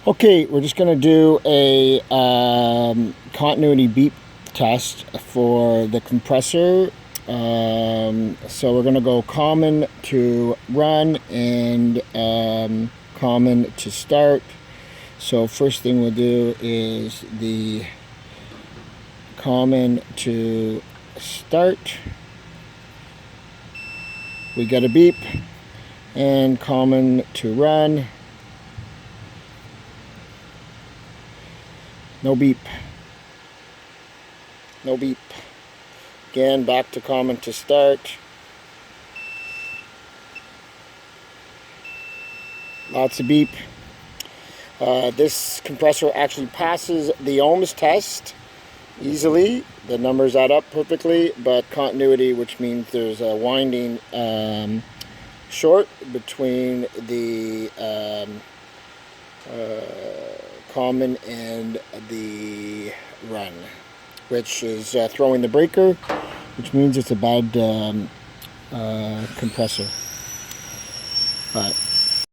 Okay, we're just going to do a continuity beep test for the compressor. So we're going to go common to run and common to start. So first thing we'll do is the common to start. We get a beep, and common to run. No beep. No beep. Again, back to common to start. Lots of beep. This compressor actually passes the ohms test easily. The numbers add up perfectly, but continuity, which means there's a winding short between the common and the run, which is throwing the breaker, which means it's a bad compressor. But